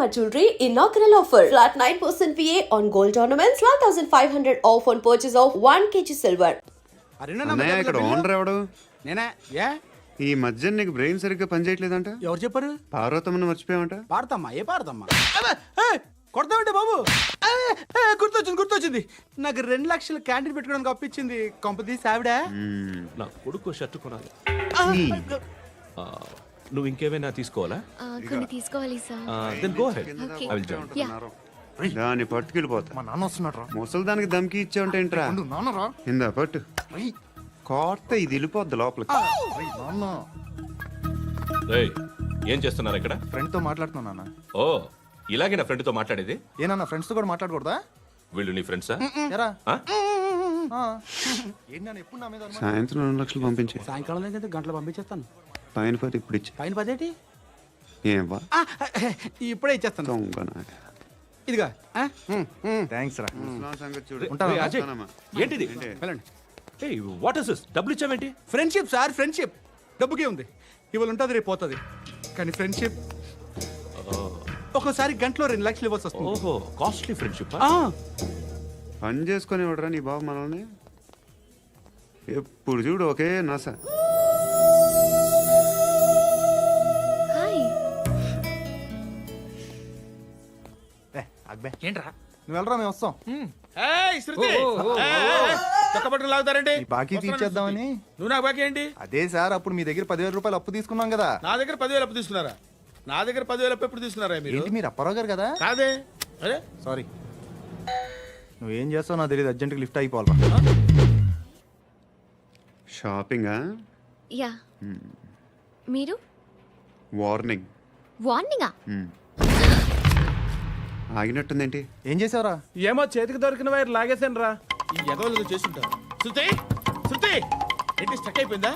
Shalimar Jewelry inaugural offer. Flat 9% VA on gold ornaments, 12,500 off on purchase of 1 kg silver. అన్నయ్య ఇక్కడ owner ఎవడు? నేనే. ఏ ఈ మధ్య నీకు బ్రెయిన్ సరిగ్గా పనిచేయట్లేదంట. ఎవరు చెప్పారు? పార్వతమ్మను మర్చిపోయామంట. పాడతామ్మా, ఏ పాడతామ్మా? కొడతామంటే బాబు. గుర్తొచ్చింది. నాకు 2 లక్షలు క్యాంటీన్ పెట్టుకోవడానికి అప్పించింది కొంపతీసి ఆవిడ. నా కొడుకు షర్ట్ కొనాలి. నువ్వు ఇంకేమైనా తీసుకోవాలా? కొన్ని తీసుకోవాలి sir. Then go ahead. Okay. I will join. దాన్ని పట్టుకెళ్ళిపోతా. మా నాన్న వస్తున్నాడు. ముసలి దానికి దమ్కి ఇచ్చావంటే ఏంట్రా? నాన్నరా. ఇందా పట్టు. కోర్త ఇది వెళ్ళిపోద్ది లోపలికి. నాన్న రేయ్, ఏం చేస్తున్నారు ఇక్కడ? ఫ్రెండ్ తో మాట్లాడుతున్నా నాన్న. ఓ, ఇలాగే నా ఫ్రెండ్ తో మాట్లాడేది? ఏనా ఫ్రెండ్స్ తో కూడా మాట్లాడకూడదా? వీళ్ళు నీ ఫ్రెండ్సా? ఎరా ఆ? ఏంటి నాన్న ఎప్పుడు నా మీద అనుమానం? సాయంత్రం 2 లక్షలు పంపించే. సాయంకాలం దగ్గర గంటలు పంపించేస్తాను. పైన పది ఇప్పుడు ఇచ్చే. పైన 10 ఏం వా ఇప్పుడే ఇచ్చేస్తాను. దొంగనా. ఇదిగా థ్యాంక్స్ రా. ముసలాం సంగతి చూడు. ఉంటావా? రేయ్, అజయ్, వస్తానమ్మా. ఏంటిది? వెళ్ళండి. ఏయ్, వాట్ ఇస్ దిస్? డబ్బులు ఇచ్చావేంటి? Friendship sir, friendship. డబ్బుకే ఉంది, ఇవాళ ఉంటుంది రేపు పోతుంది. కానీ ఫ్రెండ్షిప్ ఒక్కోసారి గంటలో 2 లక్షలు ఇవ్వాల్సి వస్తుంది. ఓహో, కాస్ట్లీ ఫ్రెండ్షిప్. పని చేసుకొని ఇవ్వడరా నీ బాబు మనల్ని? ఎప్పుడు చూడు ఒకే నస. హాయ్. ఏంట్రా నువ్వు వెళ్ళరా, మేము వస్తాం. లాగుతారండి ఈ బాకీ తీర్చేద్దామని. నువ్వు నాకు బాకీ ఏంటి? అదే సార్, అప్పుడు మీ దగ్గర 10,000 రూపాయలు అప్పు తీసుకున్నాం కదా. నా దగ్గర 10,000 అప్పు తీసుకున్నారా? నా దగ్గర 10,000 అప్పు ఎప్పుడు తీసుకున్నారా మీరు? ఏంటి మీరు అప్పారావు గారు కదా? కాదే. అరే సారీ. నువ్వేం చేస్తావు నాకు తెలియదు, అర్జెంట్గా లిఫ్ట్ అయిపోవాలి. షాపింగా? యా. మీరు వార్నింగ్. వార్నింగా? ఆగినట్టుందేంటి? ఏం చేసావురా? ఏమో చేతికి దొరికిన వైర్ లాగేసాను రా. ఈ ఎగవలు చేస్తుంటారు. శృతి, శృతి, ఏంటి స్టక్ అయిపోయిందా?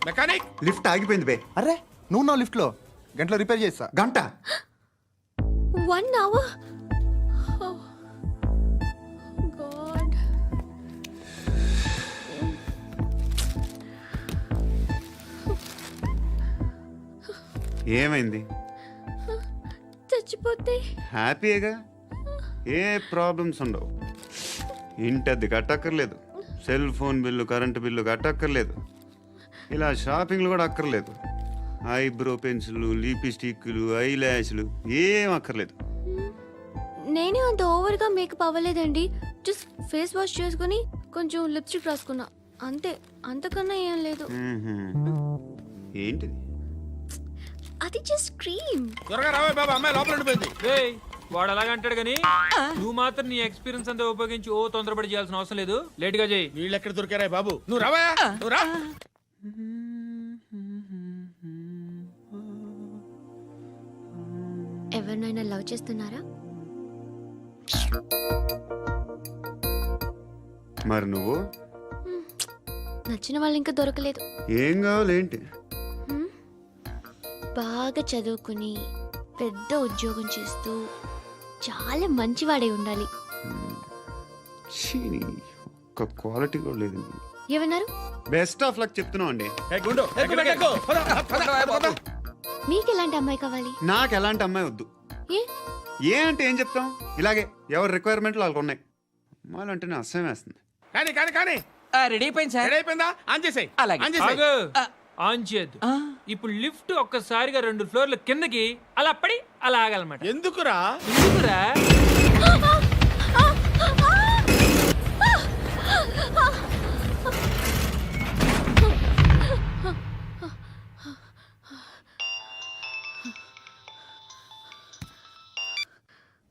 మెకానిక్. లిఫ్ట్ ఆగిపోయింది బే. అరే నువ్వు నా లిఫ్ట్ లో గంటలో రిపేర్ చేస్తా. గంట? 1 hour. Oh God. ఏమైంది? చచ్చిపోతే హ్యాపీగా, ఏ ప్రాబ్లమ్స్ ఉండవు. ఇంటద్ది కట్టక్కర్లేదు, cell phone bill, current bill కట్టక్కర్లేదు, ఇలా షాపింగ్లు కూడా అక్కర్లేదు. ఐబ్రో పెన్సిల్, లిప్స్టిక్లు, ఐ ల్యాష్లు ఏం అక్కర్లేదు. నేనే అంత ఓవర్గా మేకప్ అవ్వలేదండి. జస్ట్ ఫేస్ వాష్ చేసుకుని కొంచెం లిప్స్టిక్ రాసుకున్నా అంతే. అంతకన్నా ఏం లేదు. ఏంటిది? అది జస్ట్ క్రీమ్. త్వరగా రావే బాబా, అమ్మాయి లోపల ఉండిపోయింది. వాడు అలాగంటాడు కానీ నువ్వు మాత్రం నీ ఎక్స్పీరియన్స్ అంతా ఉపయోగించి తొందరపడి చేయాల్సిన అవసరం లేదు. లేట్ గా చేయి. వీళ్ళు ఎక్కడ దొరికారా బాబు? నువ్వు రావా, నువ్వు రా. ఎవరినైనా లవ్ చేస్తున్నారా? మరి నువ్వు? నచ్చిన వాళ్ళు ఇంకా దొరకలేదు. ఏం కావాలి ఏంటి? బాగా చదువుకుని పెద్ద ఉద్యోగం చేస్తూ చాలా మంచివాడే ఉండాలి. ఒక్క క్వాలిటీ కూడా లేదు. ఏమన్నారు? బెస్ట్ ఆఫ్ లక్ చెప్తున్నావు అండి. ఏ గుండు, ఎక్కు, ఎక్కు. పద, పద, పద. మీకు ఎలాంటి అమ్మాయి కావాలి? నాకు ఎలాంటి అమ్మాయి వద్దు. ఏ అంటే ఏం చెప్తాం, ఇలాగే ఎవరి రిక్వైర్మెంట్లు వాళ్ళకు ఉన్నాయి. అమ్మాయిలు అంటేనే అసహ్యం వేస్తుంది. కానీ రెడీ అయిపోయింది సార్. రెడీ అయిపోయిందా? ఆన్ చేసేయ్. అలాగే. ఆన్ చేసేయ్. ఆన్ చేయద్దు. ఇప్పుడు లిఫ్ట్ ఒక్కసారిగా 2 ఫ్లోర్ల కిందకి అలా పడి అలా ఆగాలన్నమాట. ఎందుకురా? ఎందుకురా?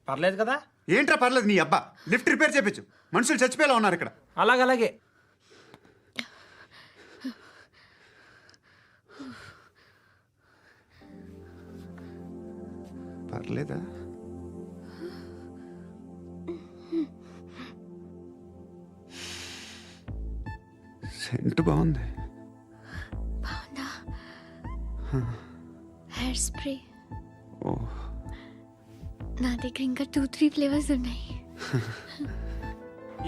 పర్లేదు కదా? ఏంట్రా పర్లేదు నీ అబ్బా. లిఫ్ట్ రిపేర్ చేయించు, మనుషులు చచ్చిపోయేలా ఉన్నారు ఇక్కడ. అలాగే. పర్లేదా? సెంట్ బాగుంది. బాగుందా? Hair spray. ఓ, నా దగ్గర ఇంకా 2-3 ఫ్లేవర్స్ ఉన్నాయి.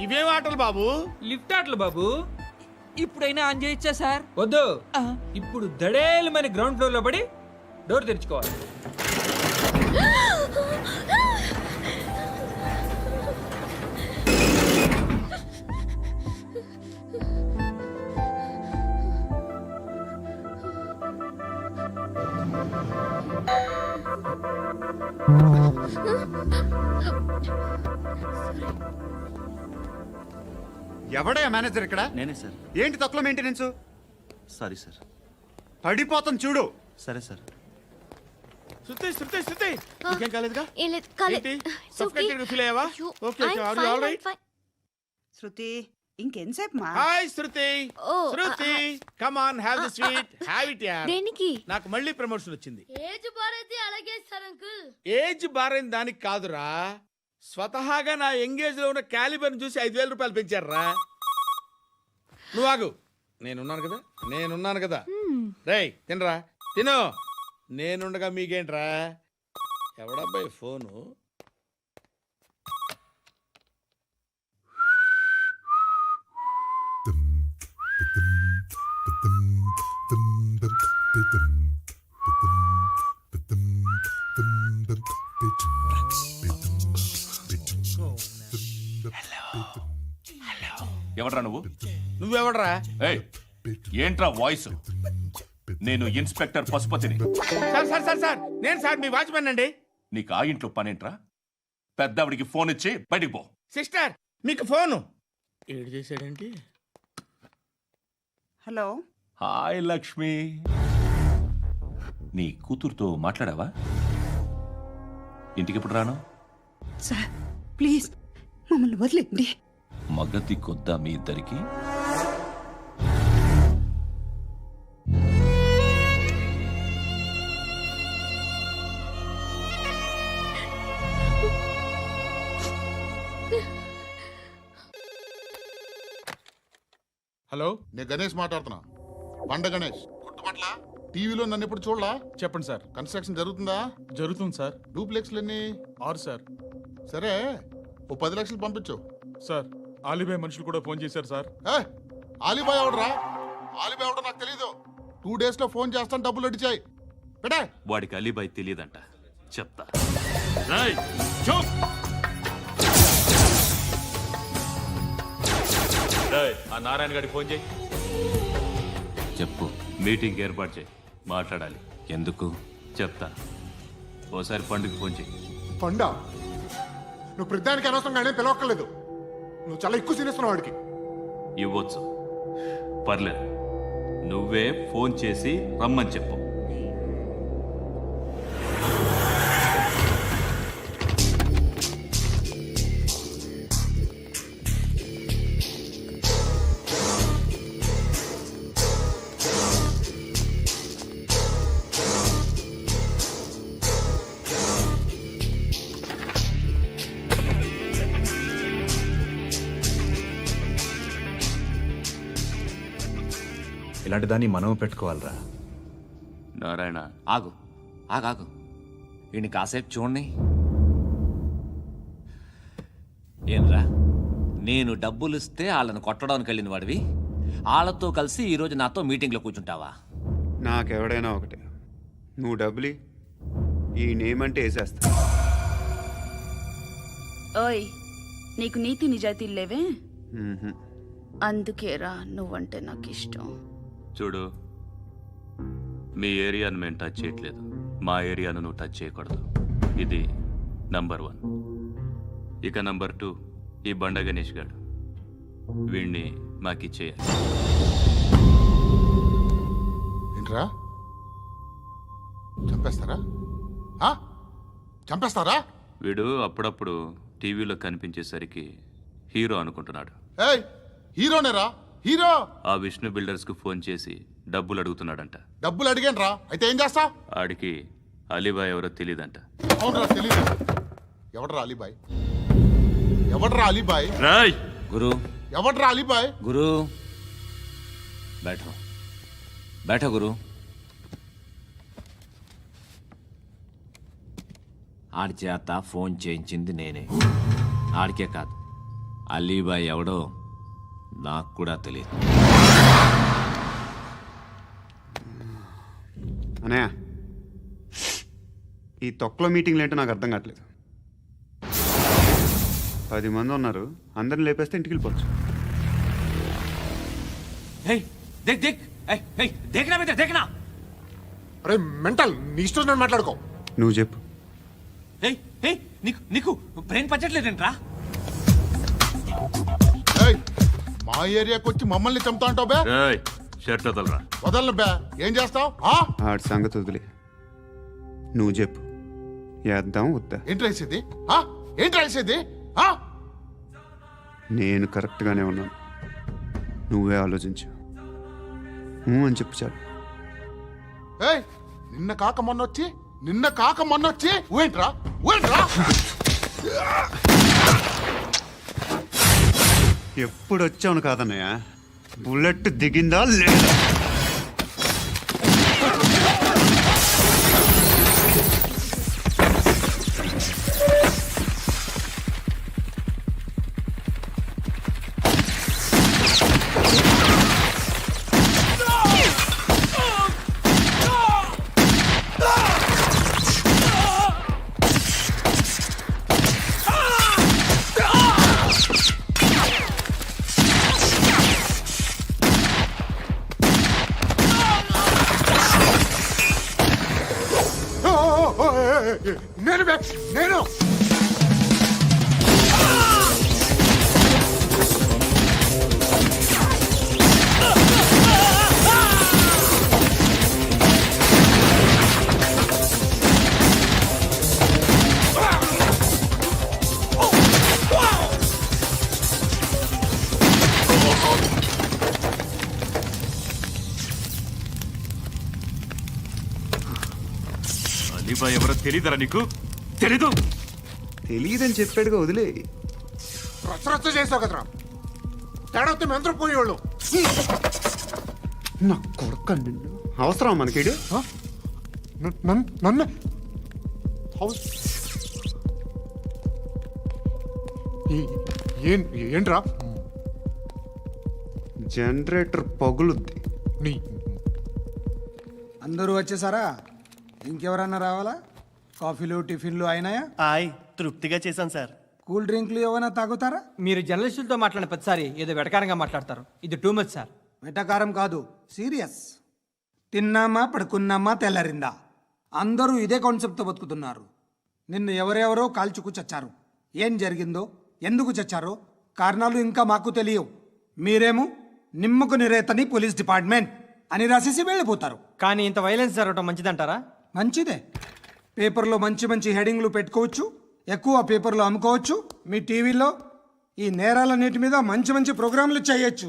ఇవేం ఆటలు బాబు? లిఫ్ట్ ఆటలు బాబు. ఇప్పుడైనా ఆన్ చేయొచ్చా సార్? వద్దు. ఇప్పుడు దడేలు మన గ్రౌండ్ ఫ్లోర్ లో పడి డోర్ తెరుచుకోవాలి. ఎవడయ్యా మేనేజర్ ఇక్కడ? నేనే సార్. ఏంటి తక్కువ మెయింటెనెన్స్? Sorry sir. పడిపోతాం చూడు. సరే సార్. శృతి శృతి శృతి ఇంకేం కాలేదుగా? ఏం లేదు కాలేదు. ఏంటి? It's okay. Suffocated గా feel అయ్యావా? అయ్యో, Okay, okay. I'm Are you fine, all I'm right? fine. శృతి ఇంకెంతసేపు మా hi Shruti. Oh, Shruti come on have the sweet. Have it యార్. దేనికి? నాకు మళ్ళీ ప్రమోషన్ వచ్చింది. ఏజ్ బారైతే అలాగే సార్ అంకుల్. ఏజ్ బారైన దానికి కాదురా, స్వతహాగా నా ఎంగేజ్ లో ఉన్న క్యాలిబర్ చూసి 5,000 రూపాయలు పెంచారా. నువ్వు ఆగు, నేనున్నాను కదా. రేయ్ తినరా, తిను. నేనుండగా మీకేంట్రా? ఎవడబ్బాయి ఫోను? ఎవడ్రా నువ్వు? నువ్వెవడరా? ఏయ్, ఏంట్రా వాయిస్? నేను ఇన్స్పెక్టర్ పశుపతిని. సార్ నేను సార్ మీ వాచ్మెన్ అండి. నీకు ఆ ఇంట్లో పనేంట్రా? పెద్దవిడికి ఫోన్ ఇచ్చి బయటికి పో. సిస్టర్ మీకు ఫోను. ఏడు చేశాడేంటి? హలో హాయ్ లక్ష్మి, నీ కూతురుతో మాట్లాడావా? ఇంటికి ఎప్పుడు రాను? సార్ ప్లీజ్ మమ్మల్ని వదిలేండి. మగతి కొద్దా మీ ఇద్దరికి? హలో, నేను గణేష్ మాట్లాడుతున్నా. బండ గణేష్ గుర్తుపట్ల? టీవీలో నన్ను ఎప్పుడు చూడలా? చెప్పండి సార్. కన్స్ట్రక్షన్ జరుగుతుందా? జరుగుతుంది సార్. డూప్లెక్స్లు ఎన్ని? 6 సార్. సరే ఓ 10 లక్షలు పంపించు. సార్ ఆలిబాయ్ మనుషులు కూడా ఫోన్ చేశారు సార్. ఏ ఆలిబాయ్ ఎవడరా? ఆలిబాయ్ ఎవడో నాకు తెలీదు. 2 days లో ఫోన్ చేస్తాను, డబ్బులు అడిచాయి పెట్టే. వాడికి అలీబాయ్ తెలియదంట, చెప్తా. ఆ నారాయణ గారికి ఫోన్ చేయి. చెప్పు, మీటింగ్ ఏర్పాటు చేయి, మాట్లాడాలి. ఎందుకు చెప్తా. ఓసారి పండుగ ఫోన్ చేయి. పండా నువ్వు ప్రతిదానికి అనవసరంగానే పిలవక్కర్లేదు. నువ్వు చాలా ఎక్కువ సీనిస్తున్నావు వాడికి. ఇవ్వచ్చు, పర్లేదు. నువ్వే ఫోన్ చేసి రమ్మని చెప్పు. ఇలాంటి దాన్ని మనం పెట్టుకోవాలరా. నారాయణ, ఆగు ఆగాగు, ఈయన కాసేపు చూడండి. ఏంరా, నేను డబ్బులు ఇస్తే వాళ్ళని కొట్టడానికి వెళ్ళిన వాడివి, వాళ్ళతో కలిసి ఈరోజు నాతో మీటింగ్లో కూర్చుంటావా? నాకెవడైనా ఒకటే, నువ్వు డబ్బులి ఈ నేమ్ అంటే వేసేస్తా. ఓయ్, నీకు నీతి నిజాయితీలు లేవే, మ్మ్హ. అందుకేరా నువ్వంటే నాకు ఇష్టం. చూడు, మీ ఏరియాను మేము టచ్ చేయట్లేదు, మా ఏరియాను నువ్వు టచ్ చేయకూడదు. ఇది నంబర్ 1. ఇక నంబర్ 2, ఈ బండ గణేష్ గాడు, వీణ్ణి మాకిచ్చేయాలి. ఏంట్రా చంపేస్తారా? చంపేస్తారా? వీడు అప్పుడప్పుడు టీవీలో కనిపించేసరికి హీరో అనుకుంటున్నాడు. ఏయ్ హీరోనేరా, హీరో. ఆ విష్ణు బిల్డర్స్కు ఫోన్ చేసి డబ్బులు అడుగుతున్నాడంట. డబ్బులు అడిగాను అయితే ఏం చేస్తా? ఆడికి అలీబాయ్ ఎవరో తెలియదంట. అవునరా తెలీదు. ఎవడరా అలీబాయ్? ఎవడరా అలీబాయ్? రాయ్ గురు, ఎవడరా అలీబాయ్? గురు బైఠో బైఠో గురు. ఆడి చేత ఫోన్ చేయించింది నేనే. ఆడికే కాదు, అలీబాయ్ ఎవడో నాకు కూడా తెలియదు. అనయ్య, ఈ తొక్కలో మీటింగ్లు ఏంటో నాకు అర్థం కావట్లేదు. 10 మంది ఉన్నారు, అందరిని లేపేస్తే ఇంటికి వెళ్ళిపోవచ్చు. అరే మెంటల్, నీ ఇష్టం నేను మాట్లాడుకో. నువ్వు చెప్పు, ఏయ్ ఏయ్ నీకు నీకు బ్రెయిన్ పచ్చట్లేదంట్రా? ఏయ్, మా ఏరియాకి వచ్చి మమ్మల్ని చంపుతా అంటావు బే? రేయ్ షర్ట్ వదలరా. వదలను బే. ఏం చేస్తావు? ఆడి సంగతి వదిలే, నువ్వు చెప్పు, వేద్దాం వద్దా? ఏంటి రాసేది? ఏంటి రాసేది? నేను కరెక్ట్గానే ఉన్నాను, నువ్వే ఆలోచించు. అని చెప్పు చాలు. ఏయ్, నిన్న కాక మొన్నొచ్చి ఊయంట్రా. ఎప్పుడు వచ్చావును కాదన్నయ్య, బుల్లెట్ దిగిందా లేదా? నేను బే, నేను అలీబాయ్ ఎవరో తెలీదరా నీకు? తెలీదు? తెలియదని చెప్పాడుగా, వదిలే. రచ్చ చేసావు కదరా. తేడా వస్తే మెంతరం పోయేవాళ్ళు. నా కొడుకు నిన్ను అవసరం మనకిడు. నన్ను ఏంట్రా? జనరేటర్ పగులుద్ది. అందరూ వచ్చేసారా? ఇంకెవరన్నా రావాలా? కాఫీలు టిఫిన్లు అయినాయా? తృప్తిగా చేశాను సార్. కూల్ డ్రింక్లు ఏమైనా తాగుతారా? మీరు జర్నలిస్టులతో మాట్లాడిన ప్రతిసారి ఏదో వెటకారంగా మాట్లాడతారు. ఇది టూ మచ్ సార్. వెటకారం కాదు, సీరియస్. తిన్నామా పడుకున్నామా తెల్లరిందా, అందరూ ఇదే కాన్సెప్ట్తో బతుకుతున్నారు. నిన్ను ఎవరెవరో కాల్చుకు చచ్చారు. ఏం జరిగిందో, ఎందుకు చచ్చారో కారణాలు ఇంకా మాకు తెలియవు. మీరేమో నిమ్మకు నిరేతని పోలీస్ డిపార్ట్మెంట్ అని రాసేసి వెళ్ళిపోతారు. కానీ ఇంత వైలెన్స్ జరగడం మంచిదంటారా? మంచిదే. పేపర్లో మంచి మంచి హెడింగ్లు పెట్టుకోవచ్చు, ఎక్కువ పేపర్లు అమ్ముకోవచ్చు. మీ టీవీలో ఈ నేరాలన్నిటి మీద మంచి మంచి ప్రోగ్రాంలు చేయొచ్చు.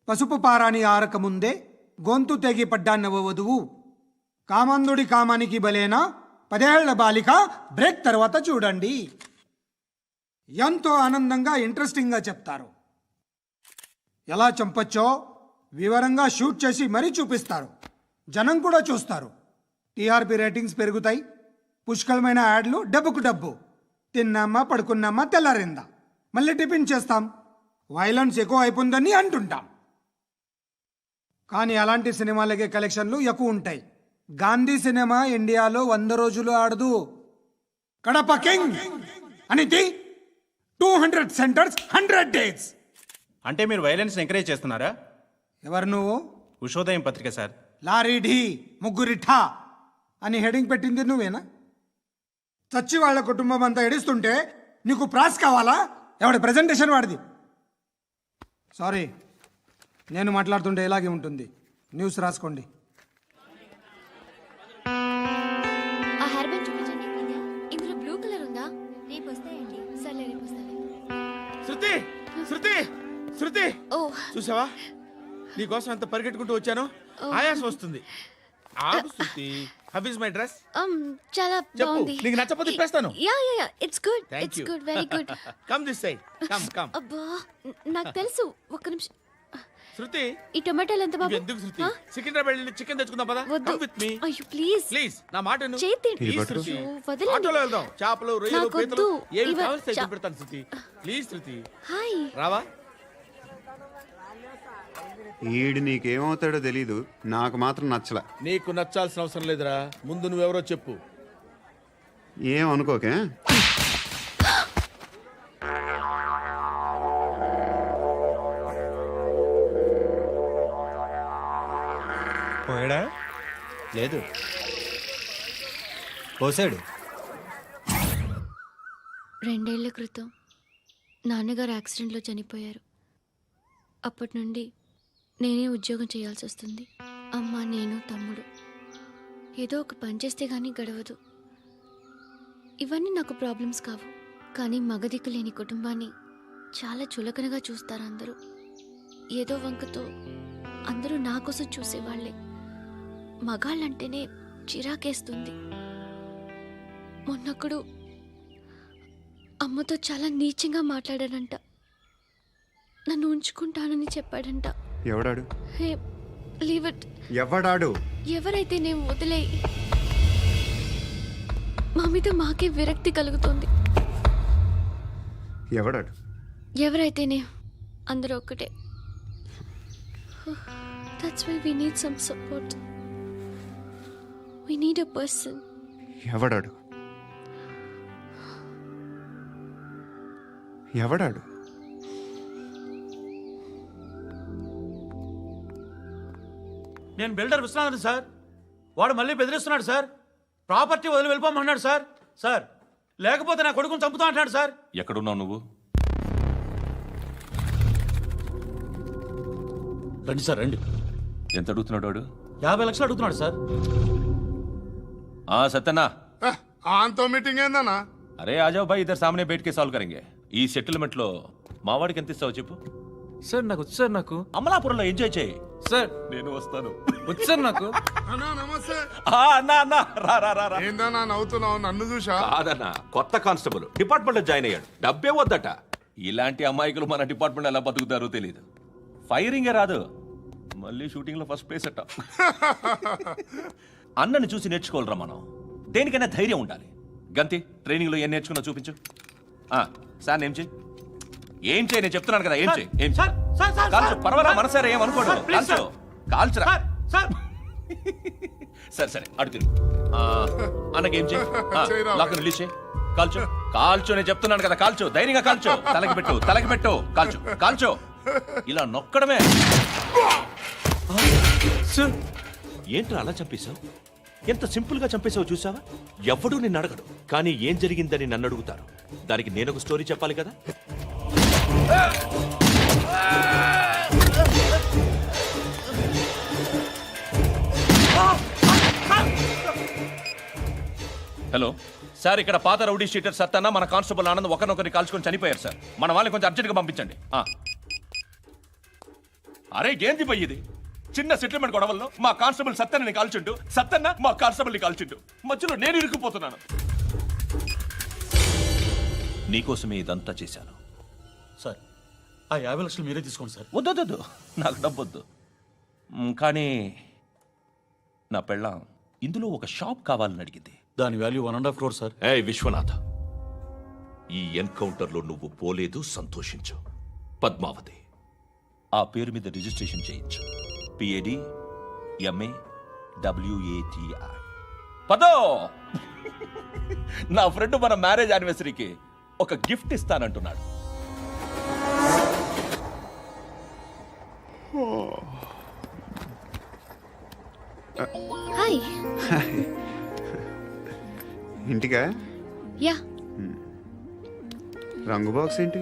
పసుపు పారాని ఆరక ముందే గొంతు తెగి పడ్డాన్నవ వధువు, కామందుడి కామానికి బలేనా 10 ఏళ్ల బాలిక బ్రేక్ తర్వాత చూడండి. ఎంతో ఆనందంగా ఇంట్రెస్టింగ్గా చెప్తారు. ఎలా చంపచ్చో వివరంగా షూట్ చేసి మరీ చూపిస్తారు. జనం కూడా చూస్తారు. టీఆర్పీ రేటింగ్స్ పెరుగుతాయి. పుష్కలమైన యాడ్లు, డబ్బుకు డబ్బు. తిన్నామా పడుకున్నామా తెల్లారిందా, మళ్ళీ టిఫిన్ చేస్తాం. వైలెన్స్ ఎక్కువ అయిపోయిందని అంటుంటాం. కానీ అలాంటి సినిమాలకే కలెక్షన్లు ఎక్కువ ఉంటాయి. గాంధీ సినిమా ఇండియాలో 100 రోజులు ఆడదు. కడప కింగ్ అనితి 200 సెంటర్స్ 100 డేస్. అంటే మీరు వైలెన్స్ ఎంకరేజ్ చేస్తున్నారా? ఎవరు నువ్వు? ఉషోదయం పత్రిక సార్. లారీ ఢీ ముగ్గురి ఠా అని హెడింగ్ పెట్టింది నువ్వేనా? చచ్చి వాళ్ళ కుటుంబం అంతా ఎడుస్తుంటే నీకు ప్రాస్ కావాలా? ఎవడి ప్రెజెంటేషన్ వాడిది. సారీ, నేను మాట్లాడుతుంటే ఇలాగే ఉంటుంది. న్యూస్ రాసుకోండి. ఆ హెయిర్ బ్యాండ్ చూపించండి. ఇందులో బ్లూ కలర్ ఉందా? రేపు వస్తాయండి. సర్లే, రేపు వస్తాలే. శృతి శృతి శృతి, ఓ చూసావా నీకోసం ఎంత పరిగెట్టుకుంటూ వచ్చాను. ఆయాసం వస్తుంది. ఆగు Shruti. How is my dress? చాలా చెప్పు. బాగుంది. నీకు నచ్చకపోతే తిప్పేస్తాను. Yeah yeah yeah, it's good. Thank it's you. Good, very good. Come this side. Come. అబ్బా, నాకు తెలుసు. ఒక్క నిమిషం. శృతి, ఈ టొమాటోలు ఎంత బాబు? ఎందుకు శృతి? ఆ? సికింద్రాబాద్ వెళ్ళి చికెన్ తెచ్చుకుందాం పదా. వద్దు. కమ్ విత్ మీ అయ్యో ప్లీజ్ ప్లీజ్. నా మాట విను. చేతి ప్లీజ్ పట్టు. శృతి. అయ్యో, వదలండి. ఆటోలో వెళ్దాం. చేపలు, రొయ్యలు, నాకు పీతలు వద్దు. ఏమి ఇవ- కావాల్సి చా- పెడతాను శృతి. Please Shruti. హాయ్. రావా? ఈడు నీకేమవుతాడో తెలీదు, నాకు మాత్రం నచ్చలా. నీకు నచ్చాల్సిన అవసరం లేదురా. ముందు నువ్వెవరో చెప్పు. ఏం అనుకోకే. పోయాడా? లేదు, పోసాడు. 2 ఏళ్ల క్రితం నాన్నగారు యాక్సిడెంట్లో చనిపోయారు. అప్పటి నుండి నేనే ఉద్యోగం చేయాల్సి వస్తుంది. అమ్మ, నేను, తమ్ముడు ఏదో ఒక పని చేస్తే కానీ గడవదు. ఇవన్నీ నాకు ప్రాబ్లమ్స్ కావు, కానీ మగదిక్కు లేని కుటుంబాన్ని చాలా చులకనగా చూస్తారు అందరూ. ఏదో వంకతో అందరూ నా కోసం చూసేవాళ్లే. మగాళ్ళంటేనే చిరాకేస్తుంది. మొన్నప్పుడు అమ్మతో చాలా నీచంగా మాట్లాడాడంట. నన్ను ఉంచుకుంటానని చెప్పాడంట. ఎవడాడు? హే, లీవ్ ఇట్. ఎవడాడు? ఎవరైతే నేను వదిలేయి. మా మీద మాకే విరక్తి కలుగుతుంది. ఎవడాడు? ఎవరైతేనే అందరూ ఒక్కటే. That's why we need some support. We need a person. ఎవడాడు? ఎవడాడు? నేను బిల్డర్ విశ్వనాథన్ సార్. వాడు మళ్ళీ బెదిరిస్తున్నాడు సార్. ప్రాపర్టీ వదిలి వెళ్ళిపోమన్నాడు సార్. సార్, లేకపోతే నా కొడుకుని చంపుతా అంటున్నాడు సార్. ఎక్కడున్నావు నువ్వు? రండి సార్, రండి. ఎంత అడుగుతున్నాడు వాడు? 50 లక్షలు అడుగుతున్నాడు సార్. సత్యన్నా, ఆంతో మీటింగ్ ఏందన్నా? అరే ఆజావ్ భాయ్, ఇద్దరు సామనే బయటకే సాల్వ్ కరెంగే. ఈ సెటిల్మెంట్ లో మావాడికి ఎంత ఇస్తావు చెప్పు. సార్ నాకు వచ్చు సార్. నాకు అమలాపురంలో ఎంజాయ్ చేయి సార్. నేను వస్తాను. వచ్చు సార్ నాకు. అన్నా నమస్తే. అన్నా అన్నా, రా రా రా రా. ఏందన్నా నవ్వుతున్నావు? నన్ను చూసా? కాదన్నా, కొత్త కానిస్టేబుల్ డిపార్ట్మెంట్ లో జాయిన్ అయ్యాడు. డబ్బే వద్దట. ఇలాంటి అమాయకులు మన డిపార్ట్మెంట్ ఎలా బతుకుతారో తెలియదు. ఫైరింగే రాదు, మళ్ళీ షూటింగ్ లో ఫస్ట్ ప్లేస్ అట్ట. అన్నని చూసి నేర్చుకోవాలరా మనం. దేనికైనా ధైర్యం ఉండాలి. గంతి, ట్రైనింగ్ లో ఏం నేర్చుకున్నా చూపించు. సార్ ఏం చేయి, ఏం చేయి, నేను చెప్తున్నాను కదా. ఏం చేయి, ఏం సార్, సార్, సార్, కాల్చు. సార్, పర్వాలా, సార్, మనసారా ఏమనుకోడు. సార్, ప్లీజ్, కాల్చు, కాల్చురా. Sir, sir. సరే సరే, అడు తిరుగు. అన్నకేం చేయి, చేయరా. లాక్ రిలీజ్ చేయి. కాల్చు, కాల్చు, నేను చెప్తున్నాను కదా. కాల్చు, ధైర్యంగా కాల్చు. తలకి పెట్టు, తలకి పెట్టు. కాల్చు, కాల్చు. ఇలా నొక్కడమే. ఏంట్రా అలా చంపేశావు? ఎంత సింపుల్ గా చంపేశావు చూసావా? ఎవడూ నిన్ను అడగడు, కానీ ఏం జరిగిందని నన్ను అడుగుతారు. దానికి నేను ఒక స్టోరీ చెప్పాలి కదా. హలో సార్, ఇక్కడ పాత రౌడీ షీటర్ సత్తన్న, మన కానిస్టేబుల్ ఆనంద్ ఒకరినొకరిని కాల్చుకొని చనిపోయారు సార్. మన వాళ్ళని కొంచెం అర్జెంట్గా పంపించండి. అరే ఏంది పోయి ఇది? చిన్న సెటిల్మెంట్ గొడవల్లో మా కానిస్టేబుల్ సత్తన్నని కాల్చుంటూ, సత్తన్న మా కానిస్టేబుల్ని కాల్చుంటూ, మధ్యలో నేను ఇరుక్కుపోతున్నాను. నీకోసమే ఇదంతా చేశాను సార్, ఆ 50 లక్షలు మీరే తీసుకోండి సార్. వద్దొద్దు, నాకు డబ్బొద్దు. కానీ నా పెళ్ళాం ఇందులో ఒక షాప్ కావాలని అడిగింది. దాని వాల్యూ 1.5 crore సార్. ఏ విశ్వనాథ, ఈ ఎన్కౌంటర్లో నువ్వు పోలేదు, సంతోషించు. పద్మావతి ఆ పేరు మీద రిజిస్ట్రేషన్ చేయించు. PAD MA WATI. పదో, నా ఫ్రెండ్ మన మ్యారేజ్ యానివర్సరీకి ఒక గిఫ్ట్ ఇస్తానంటున్నాడు. హాయ్. ఇంటికా? యా. రంగు బాక్స్ ఏంటి?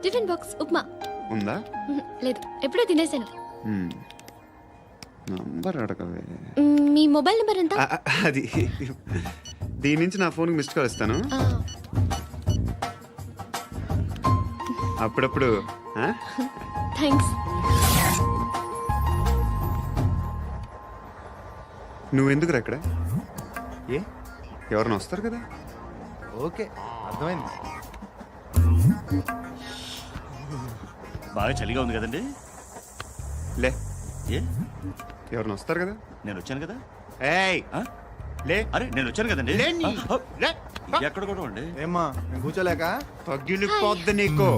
Tiffin box upma. ఉందా? లేదు, ఎప్పుడో తినేసాను. నంబర్ అడగవే. మీ మొబైల్ నెంబర్ ఎంత? అది దీని నుంచి నా ఫోన్కి మిస్డ్ కాల్ ఇస్తాను. అప్పుడప్పుడు. థ్యాంక్స్. నువ్వెందుకురా ఇక్కడ? ఏ, ఎవరైనా వస్తారు కదా. ఓకే, అర్థమైంది. బాగా చలిగా ఉంది కదండి. లే, ఏ, ఎవరైనా వస్తారు కదా. నేను వచ్చాను కదా. ఏయ్ లే. అరే నేను వచ్చాను కదండి. లేని. లే. ఎక్కడ కూడా అండి. ఏమ్మా నేను కూర్చోలేక? పగిలిపోద్ది నీకు.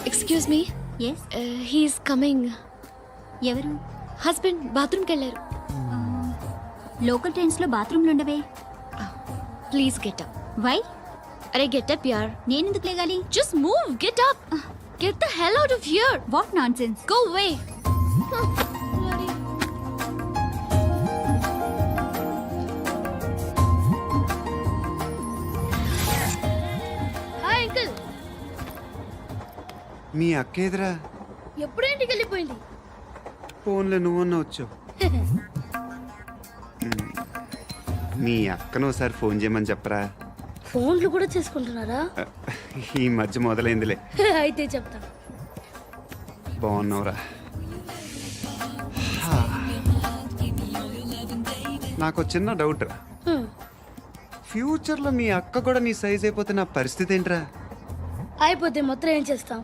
Excuse me. He's coming. ఎవరు? హస్బెండ్ బాత్రూమ్కి వెళ్ళారు. లోకల్ ట్రైన్స్ లో బాత్రూమ్లు ఉండవే. Please get up. వై? అరే గెట్ అప్ యార్. నేనెందుకు లేగాలి? Just move, get up. Get the hell out of here! What nonsense. Go away! Hi uncle. మీ అక్క ఎదురా ఎప్పుడు ఇంటికి వెళ్ళిపోయింది? ఫోన్లో నువ్వన్నా వచ్చావు. మీ అక్కను ఒకసారి ఫోన్ చేయమని చెప్పరా. ఫోన్లు కూడా చేసుకుంటున్నారా? ఈ మధ్య మొదలైందిలే. అయితే చెప్తా. బాగున్నావురా. నాకు చిన్న డౌట్ రా. ఫ్యూచర్లో మీ అక్క కూడా నీ సైజ్ అయిపోతే నా పరిస్థితి ఏంట్రా? అయిపోతే మొత్తం ఏం చేస్తాం?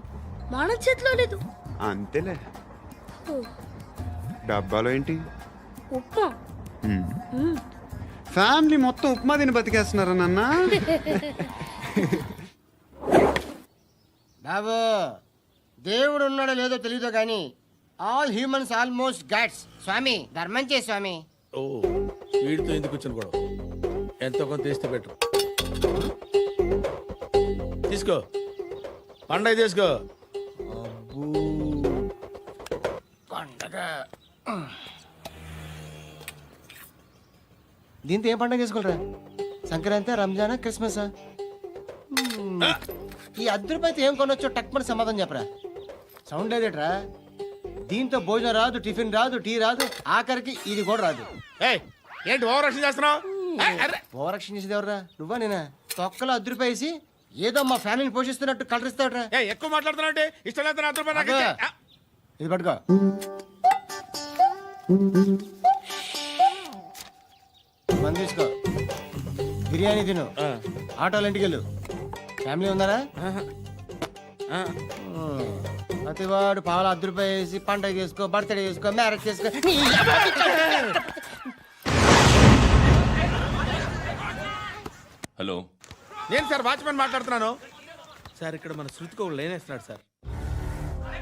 మన చేతిలో లేదు. అంతేలే. డబ్బాలో ఏంటి? ఉప్మా. ఫ్యామిలీ మొత్తం ఉప్మా తిని బతికేస్తున్నారా నాన్న? బాబు దేవుడు ఉన్నాడో లేదో తెలియదు కానీ ఆల్ హ్యూమన్స్ ఆల్మోస్ట్ గాడ్స్. స్వామి ధర్మం చే స్వామి. ఓ వీడితో ఎందుకు వచ్చిన గొడవ? ఎంతో కొంత తీస్తే పెట్టు. తీసుకో పండగ తీసుకో. పండగ దీంతో ఏం పండగ చేసుకోరా? సంక్రాంతి, రంజానా, క్రిస్మసా? ఈ రూపాయలతో ఏం కొనొచ్చో టక్మని సమాధానం చెప్పరా. సౌండ్ లేదేట్రా? దీంతో భోజనం రాదు, టిఫిన్ రాదు, టీ రాదు, ఆఖరికి ఇది కూడా రాదు. ఏంటి ఓవర్ రక్షణ చేస్తున్నావు? ఓవరక్షణ చేసేది ఎవరా? నువ్వా నేనా? తొక్కలో రూపాయలు వేసి ఏదో మా ఫ్యామిలీని పోషిస్తున్నట్టు కలరిస్తాడ్రా. ఎక్కువ మాట్లాడుతున్నావు. ఇష్టం లేదు. ఇది పట్టుకో. మంది తీసుకో, బిర్యానీ తిను, ఆటోలు ఇంటికి వెళ్ళు. ఫ్యామిలీ ఉన్నారా? ప్రతివాడు పావులు రూపాయలు వేసి పండగ చేసుకో, బర్త్డే చేసుకో, మ్యారేజ్ చేసుకో. హలో, నేను సార్ వాచ్మెన్ మాట్లాడుతున్నాను సార్. ఇక్కడ మన శృతికి ఒక లైన్ వేస్తున్నాడు సార్.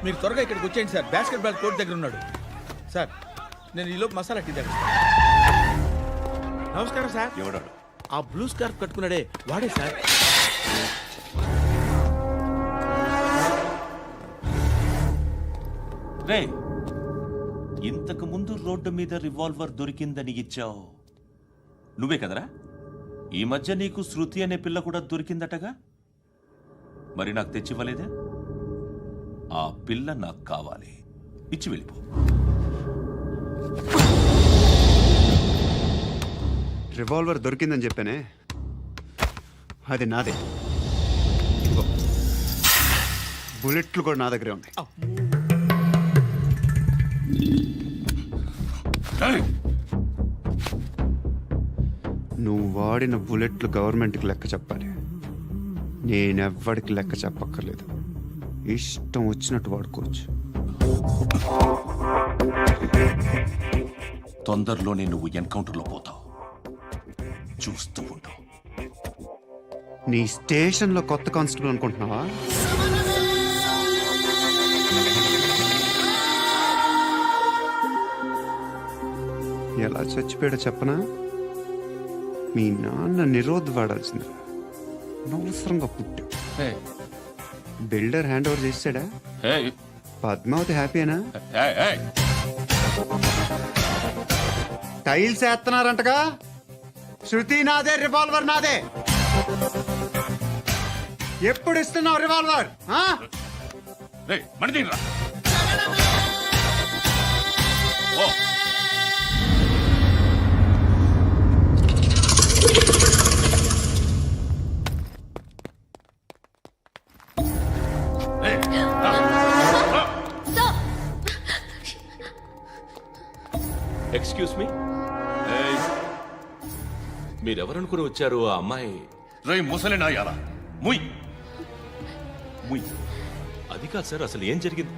మీరు త్వరగా ఇక్కడికి వచ్చేయండి సార్. బాస్కెట్ బాల్ కోర్ట్ దగ్గర ఉన్నాడు సార్. నేను ఈలోపు మసాలా టీ దగ్గర. నమస్కారం సార్. ఎవడాడు? ఆ బ్లూ స్కార్ఫ్ కట్టుకున్నాడే వాడే సార్. రే, ఇంతకు ముందు రోడ్డు మీద రివాల్వర్ దొరికిందని ఇచ్చావు నువ్వే కదరా? ఈ మధ్య నీకు శృతి అనే పిల్ల కూడా దొరికిందటగా? మరి నాకు తెచ్చివ్వలేదే? ఆ పిల్ల నాకు కావాలి, ఇచ్చి వెళ్ళిపో. రివాల్వర్ దొరికిందని చెప్పానే, అది నాదే. బుల్లెట్లు కూడా నా దగ్గరే ఉన్నాయి. నువ్వు వాడిన బుల్లెట్లు గవర్నమెంట్కి లెక్క చెప్పాలి. నేనెవ్వడికి లెక్క చెప్పక్కర్లేదు. ఇష్టం వచ్చినట్టు వాడుకోవచ్చు. తొందరలోనే నువ్వు ఎన్కౌంటర్లో పోతావు, చూస్తూ ఉండు. నీ స్టేషన్లో కొత్త కానిస్టేబుల్ అనుకుంటున్నావా? ఎలా చచ్చిపోయాడో చెప్పనా? మీ నాన్న నిరోధ్ వాడాల్సింది. అనవసరంగా పుట్టావు. బిల్డర్ హ్యాండ్ ఓవర్ చేసాడా? పద్మావతి హ్యాపీనా? టైల్స్ వేస్తున్నారంటగా? శృతి నాదే, రివాల్వర్ నాదే. ఎప్పుడు ఇస్తున్నావు రివాల్వర్? ఎక్స్క్యూజ్ మీ, మీరెవరనుకుని వచ్చారు? ఆ అమ్మాయి రే ముసలి నాయాల ముయ్ ముయ్. అది కాదు సార్, అసలు ఏం జరిగింది?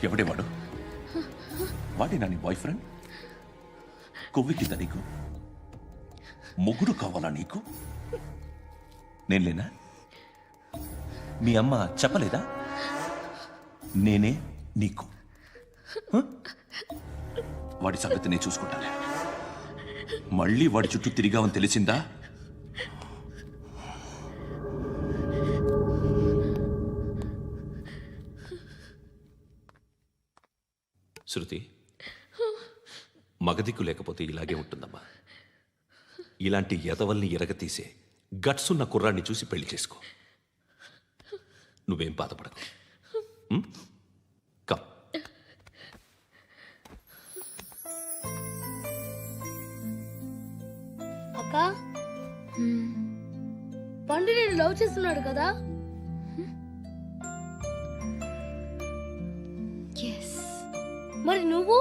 ఎవడేవాడు? వాడేనా నీ బాయ్ ఫ్రెండ్? కొవ్వికిందా నీకు? మొగుడు కావాలా నీకు? నేను లేనా? మీ అమ్మ చెప్పలేదా? నేనే నీకు. వాడి సంగతి నేను చూసుకుంటాను. మళ్ళీ వాడి చుట్టూ తిరిగావని తెలిసిందా? శృతి, మగదిక్కు లేకపోతే ఇలాగే ఉంటుందమ్మా. ఇలాంటి ఎదవల్ని ఎరగతీసే గట్స్ ఉన్న కుర్రాన్ని చూసి పెళ్లి చేసుకో. నువ్వేం బాధపడకు. కమ్. అక్క పండు నేను లవ్ చేస్తున్నాడు కదా. మరి నువ్వు?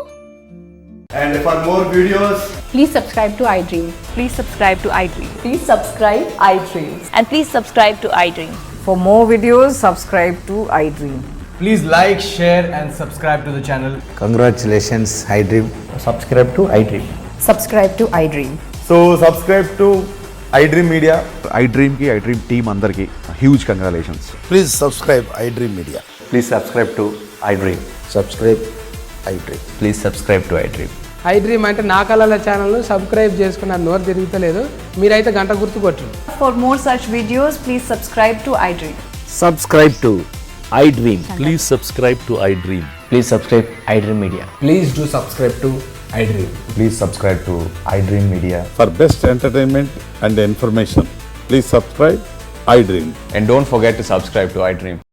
And for more videos, Please subscribe to iDream. Please subscribe to iDream. Please subscribe iDream. And please subscribe to iDream. For more videos, subscribe to iDream. please like, share, and subscribe to the channel. Congratulations iDream. Subscribe to iDream. Subscribe to iDream. So subscribe to iDream Media. iDream ki iDream team andarki huge congratulations. Please subscribe iDream Media. Please subscribe to iDream. Subscribe iDream. Please subscribe to iDream. iDream అంటే నా కళల ఛానల్ను subscribe చేసుకున్న నోరు తిరుగుతలేదు. మీరైతే గంట గుర్తు కొట్టండి. For more such videos, please subscribe to iDream. Subscribe to iDream. Please subscribe to iDream. Please subscribe iDream Media. Please do subscribe to iDream. Please subscribe to iDream Media. For best entertainment and information, please subscribe iDream. And don't forget to subscribe to iDream.